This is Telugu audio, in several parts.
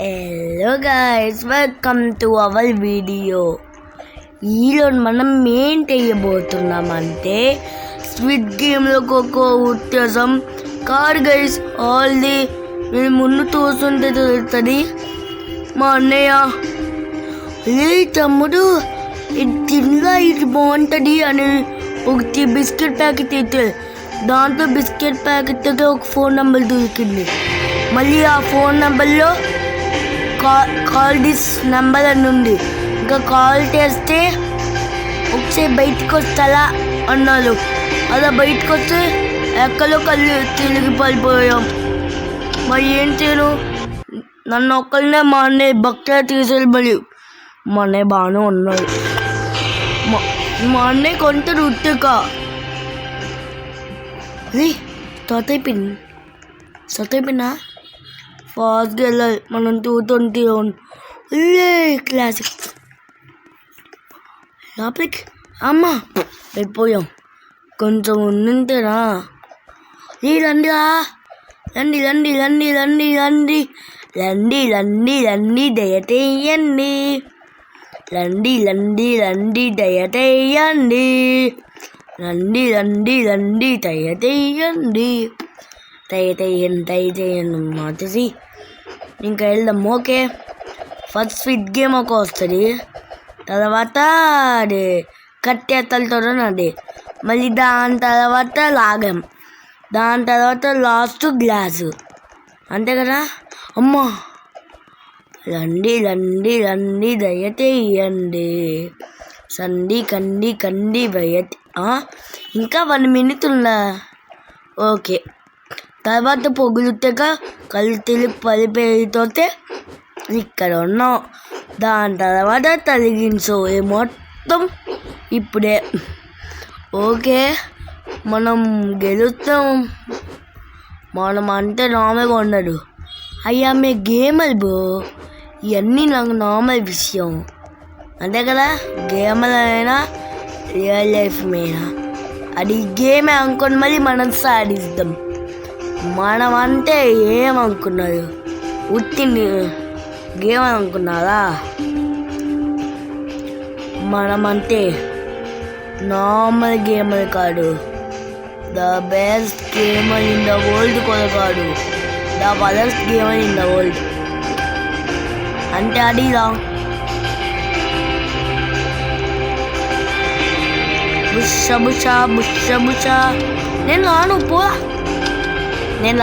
Hello guys, welcome to our video. ఈరోజు మనం ఏం చేయబోతున్నామంటే స్విట్ గేమ్లో ఒక్కొక్క ఉత్తేజం కార్ గైస్. ఆల్ది నేను ముందు చూస్తుంటే తెలుస్తుంది మా అన్నయ్య, లే తమ్ముడు ఇది తిన్నా ఇది బాగుంటుంది అని ఒకటి బిస్కెట్ ప్యాకెట్ అయితే దాంట్లో బిస్కెట్ ప్యాకెట్తో ఒక ఫోన్ నెంబర్ దొరికింది. మళ్ళీ ఆ ఫోన్ నెంబర్లో కాల్ దిస్ నెంబర్ అని ఉంది. ఇంకా కాల్ చేస్తే ఒకసారి బయటకు వస్తారా అన్నారు. అలా బయటకు వస్తే ఎక్కడో కళ్ళు తిరిగి పడిపోయాం. మరి ఏం చేయను, నన్ను ఒక్కరినే మా అన్నయ్య భక్తిగా తీసుకెళ్ళి మా అన్నయ్య బాగానే ఉన్నాడు. మా అన్నయ్య కొంత రుత్తిక స్టార్ట్ అయిపోయినా ఫాస్ట్గా వెళ్ళాలి. మనం 220 క్లాసిక్ లోపలికి అమ్మా వెళ్ళిపోయాం. కొంచెం ఉండింటేనా రండిరా, రండి రండి రండి రండి రండి రండి రండి రండి దయచేయండి, రండి రండి రండి దయచేయండి, రండి రండి రండి దయచేయండి, దయచేయండి మాటసి. ఇంకా వెళ్దాం. ఓకే, ఫస్ట్ స్విట్ గేమ్ ఒక వస్తుంది, తర్వాత అది కట్టెత్తలతో అది, మళ్ళీ దాని తర్వాత లాగాం, దాని తర్వాత లాస్ట్ గ్లాసు, అంతే కదా. అమ్మా రండి రండి రండి దయచేయండి, సండి కండి కండి ఇంకా 1 minute ఉందా. ఓకే, తర్వాత పొగులుతాక కళ్ళు తిరిగి పడిపోతే ఇక్కడ ఉన్నాం. దాని తర్వాత తలిగించు మొత్తం ఇప్పుడే. ఓకే, మనం గెలుస్తాం. మనం అంటే నార్మల్గా ఉండదు. అయ్యా మీ గేమర్ బ్రో, ఇవన్నీ నాకు నార్మల్ విషయం, అంతే కదా. గేమర్ అయినా రియల్ లైఫ్ మీద అది గేమే అనుకోని మళ్ళీ మనం సాధిస్తాం. మనం అంటే ఏమనుకున్నారు, ఉత్తి గేమ్ అనుకున్నారా? మనమంటే నార్మల్ గేమర్ కాదు, the best gamer in the world కూడా కాదు, the worst gamer in the world. అంటే అది రా బుష బుష బుష బుష. నేను రాను పోరా, నేను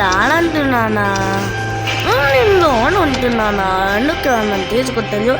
రానంటున్నానా, నేను లోను అంటున్నానా? ఎందుకు నన్ను తీసుకొస్తాను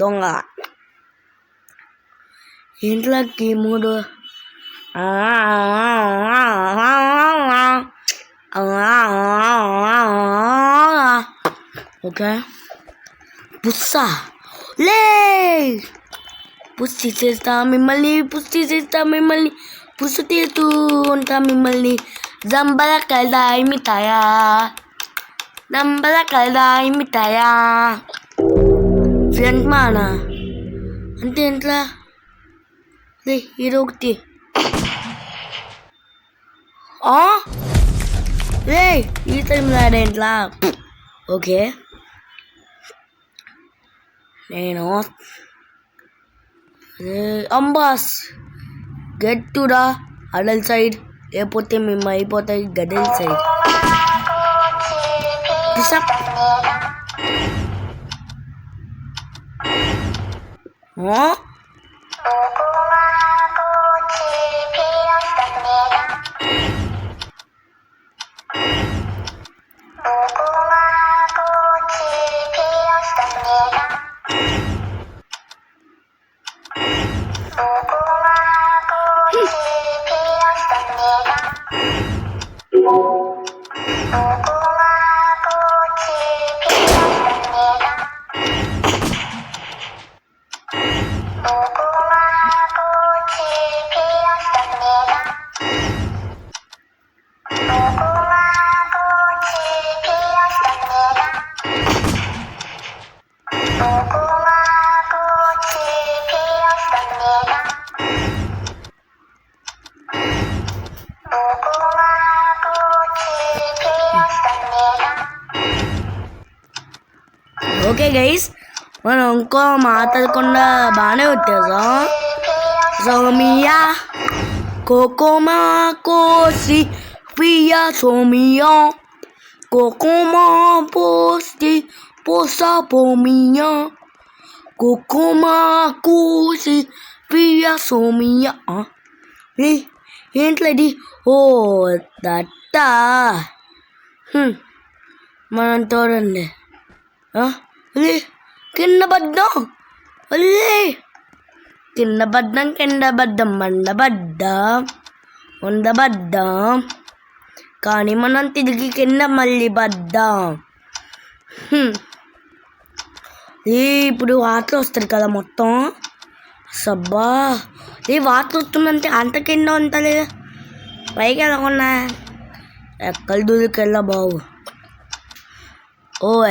దొంగ. ఇంట్లో మూడు ఓకే, పుస్సా లే పుష్టి చేస్తా మిమ్మల్ని, పుస్సు తీస్తూ ఉంటా మిమ్మల్ని. జంబల కలదాయి మిఠాయా, నంబల కలదాయి మిఠాయా. ఫ్రెండ్ మానా అంటే ఇంట్లో హీరో ఒకటి రే ఈ టైంలో ఇంట్లో. ఓకే, నేను అంబాస్ get to the other side, లేకపోతే మేము అయిపోతాయి గడల్ సైడ్. ఓకే గైస్, మనం ఇంకో మాట్లాడకుండా బాగానే వచ్చేసాం. సోమియా కోకోమా కోసి పియా సోమియా కోకోమా పోసి పోసా పోమియా కోకోమా కోసి పియా సోమియా. ఏంట్లది? ఓ దట్టా, మనం చూడండి. కింద పడ్డాం, కింద పడ్డాం, ఉండబడ్డాం, కానీ మనం తిరిగి కింద మళ్ళీ పడ్డాం. ఇప్పుడు వాటర్ వస్తుంది కదా మొత్తం. సబ్బా, వాటర్ వస్తుందంటే అంత కింద ఉంటుంది. పైకి వెళ్ళకుండా ఎక్కడ దూరికెళ్ళా బావు.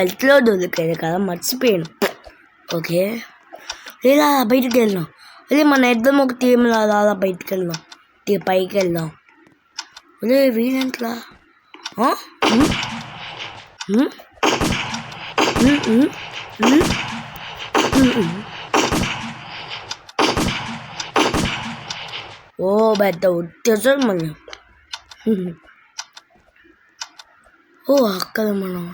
ఎట్లో దొరికేది కదా, మర్చిపోయాను. ఓకే, ఇలా బయటికి వెళ్దాం. మన ఇద్దరం ఒక టీంలో అలా బయటికి వెళ్దాం, పైకి వెళ్దాం. వీడంట్లా పెద్ద వచ్చేసాడు మళ్ళీ. అక్కడ మనం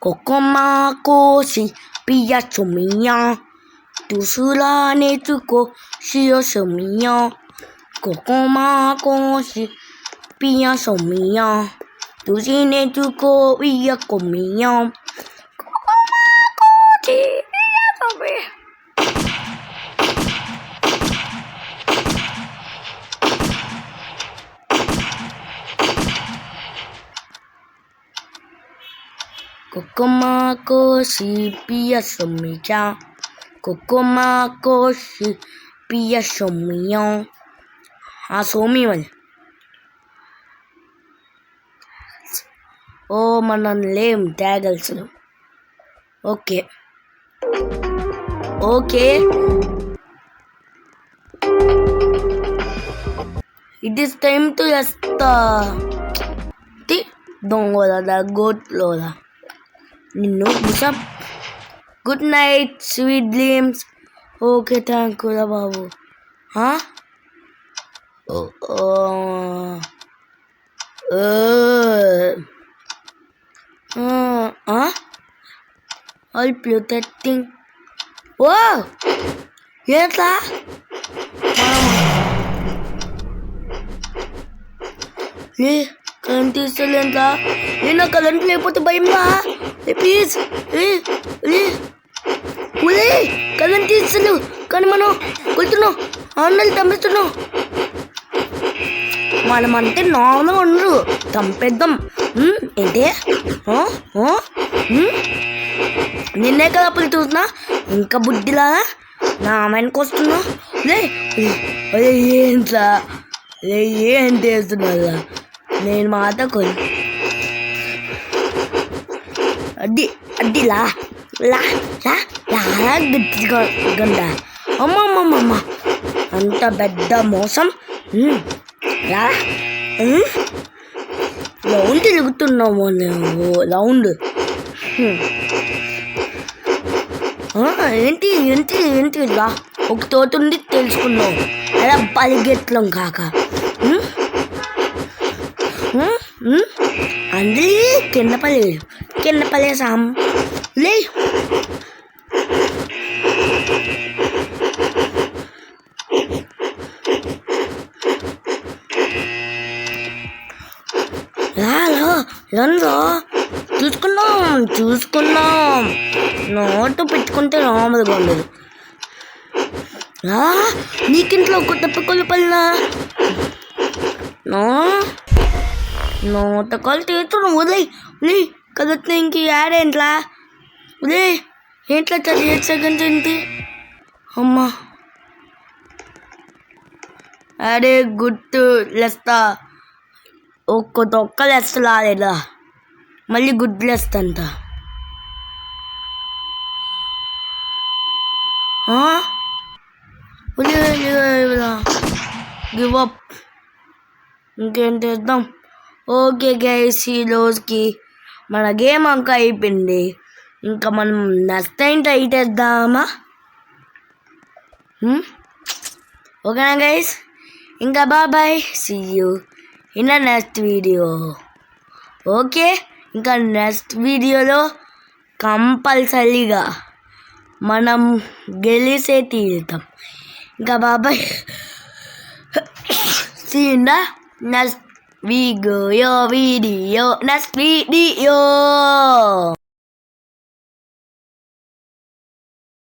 కోకోమా కోసి పియా సోమియా తుసులా నేర్చుకో షియో సోమియా కోకోమా కోసి పియా సోమియా తుసి నేర్చుకో పియా కొమియా కోకోమా కోసి పియా సోమియా. కోకోమా కోసి పియా సోమియా కోకోమా కోసి పియా సోమియా. సోమి మళ్ళీ మనం లేం తేగలుసు. Okay, it is time to వేస్తా దొంగదా గోట్లోదా నిన్ను ముసప్. Good night, sweet dreams. Okay, thank you రా బాబు. All protecting. ఏంట్లా కరెంట్ తీస్తలేంట్లా? నేను కరెంట్ లేకపోతే భయంలా. ప్లీజ్ కరెంట్ తీస్తలేవు, కానీ మనం కొడుతున్నాం, ఆండలు తమ్మిస్తున్నాం. మనమంటే నార్మల్గా ఉండరు, చంపేద్దాం. ఏంటే నిన్నే కదా అప్పుడు చూస్తున్నా, ఇంకా బుద్ధిలా నా అమ్మాయికి వస్తున్నా. ఏంట్లా ఏం చేస్తున్నా? నేను మాట కొని అడ్డిలా గట్టిగా గంట. అమ్మమ్మమ్మ, అంత పెద్ద మోసం. రౌండ్ తిరుగుతున్నావు నువ్వు, రౌండ్. ఏంటి రా, ఒక తోటుండి తెలుసుకున్నావు అలా పరిగెత్తలం కాక. అందరి కింద పడేసాం. లే చూసుకున్నాం. నోటు పెట్టుకుంటే రామదుగా ఉండదు. నీకింట్లో ఒక తప్పకొల్లు పల్లా నోటకాలు తీస్తున్నాం. ఉదయ్ కదట్లా ఇంక యాడ్ ఏంట్లా? ఉదయ్ ఏంట్లా 38 సెకండ్స్ ఏంటి? అమ్మా అరే గుర్తు లేస్తా, ఒక్క తొక్కలేస్తా లేదా, మళ్ళీ గుడ్లేస్తంత. Uday give up. ఇంకేం చేద్దాం. ఓకే గైస్, ఈరోజుకి మన గేమ్ అంక అయిపోయింది. ఇంకా మనం నెక్స్ట్ టైం ట్రై చేద్దామా? ఓకేనా గైస్? ఇంకా bye, see you in the next video. Okay, ఇంకా నెక్స్ట్ వీడియోలో కంపల్సరీగా మనం గెలిసే తీరుతాం. ఇంకా bye, see you in the next video.